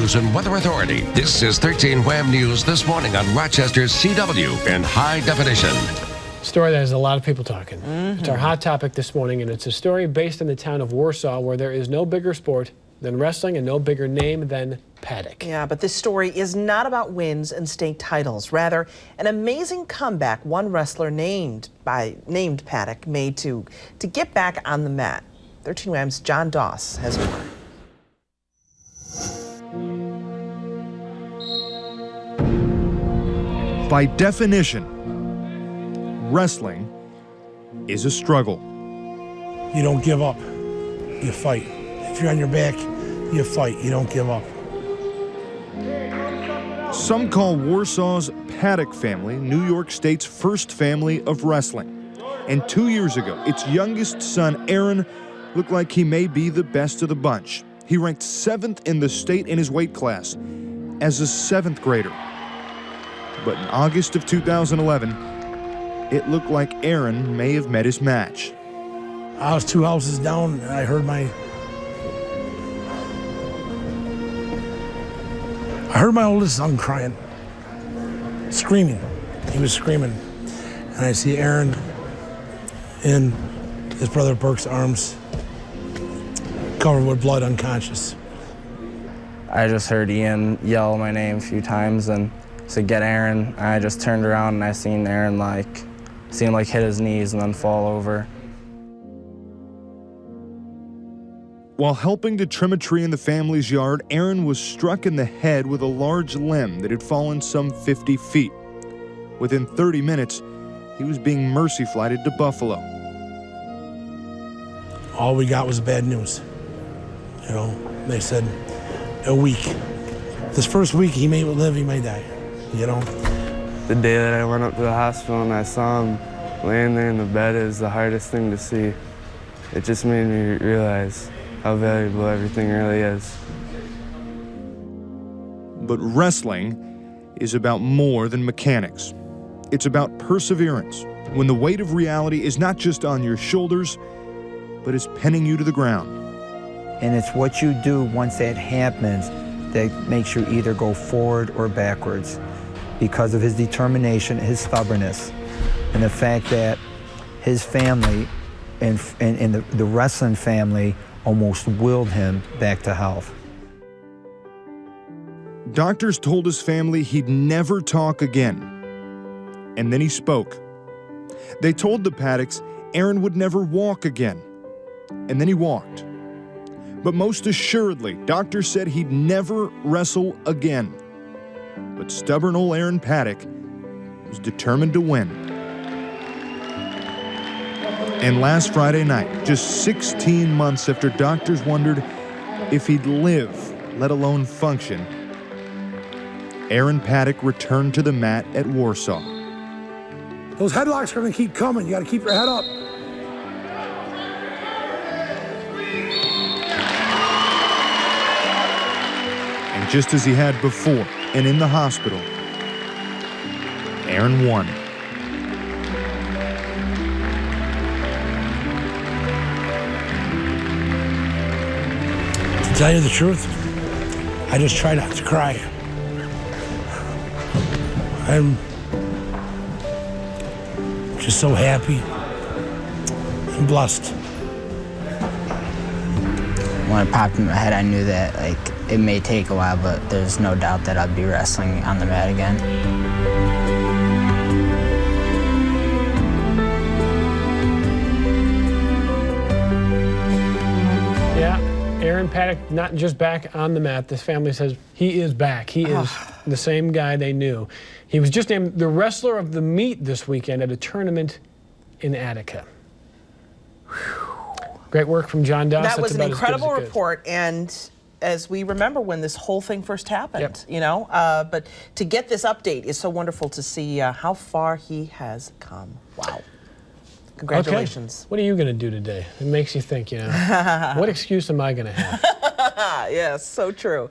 News and Weather Authority. This is 13 Wham News this morning on Rochester's CW in high definition. Story that has a lot of people talking. It's our hot topic this morning, and it's a story based in the town of Warsaw where there is no bigger sport than wrestling and no bigger name than Paddock. Yeah, but this story is not about wins and state titles. Rather, an amazing comeback one wrestler named Paddock made to get back on the mat. 13 Wham's Jon Doss has more. By definition, wrestling is a struggle. You don't give up, you fight. If you're on your back, you fight, you don't give up. Some call Warsaw's Paddock family New York State's first family of wrestling. And 2 years ago, its youngest son, Aaron, looked like he may be the best of the bunch. He ranked 7th in the state in his weight class as a 7th grader. But in August of 2011, it looked like Aaron may have met his match. I was 2 houses down, and I heard my oldest son crying, screaming. He was screaming. And I see Aaron in his brother Burke's arms, covered with blood, unconscious. I just heard Ian yell my name a few times and said, "Get Aaron." And I just turned around and I seen Aaron hit his knees and then fall over. While helping to trim a tree in the family's yard, Aaron was struck in the head with a large limb that had fallen some 50 feet. Within 30 minutes, he was being mercy flighted to Buffalo. All we got was bad news. You know, they said a week. This first week, he may live, he may die, you know. The day that I went up to the hospital and I saw him laying there in the bed is the hardest thing to see. It just made me realize how valuable everything really is. But wrestling is about more than mechanics. It's about perseverance, when the weight of reality is not just on your shoulders, but is pinning you to the ground. And it's what you do once that happens that makes you either go forward or backwards, because of his determination, his stubbornness, and the fact that his family and the wrestling family almost willed him back to health. Doctors told his family he'd never talk again. And then he spoke. They told the Paddocks Aaron would never walk again. And then he walked. But most assuredly, doctors said he'd never wrestle again. But stubborn old Aaron Paddock was determined to win. And last Friday night, just 16 months after doctors wondered if he'd live, let alone function, Aaron Paddock returned to the mat at Warsaw. Those headlocks are gonna keep coming. You gotta keep your head up. And just as he had before and in the hospital, Aaron won. To tell you the truth, I just try not to cry. I'm just so happy and blessed. When it popped in my head, I knew that it may take a while, but there's no doubt that I'd be wrestling on the mat again. Yeah, Aaron Paddock not just back on the mat. This family says he is back. He is the same guy they knew. He was just named the wrestler of the meet this weekend at a tournament in Attica. Great work from Jon Doss. That was an incredible report, and as we remember when this whole thing first happened, you know, but to get this update is so wonderful to see how far he has come. Wow. Congratulations. Okay. What are you going to do today? It makes you think, you know, what excuse am I going to have? Yes, so true.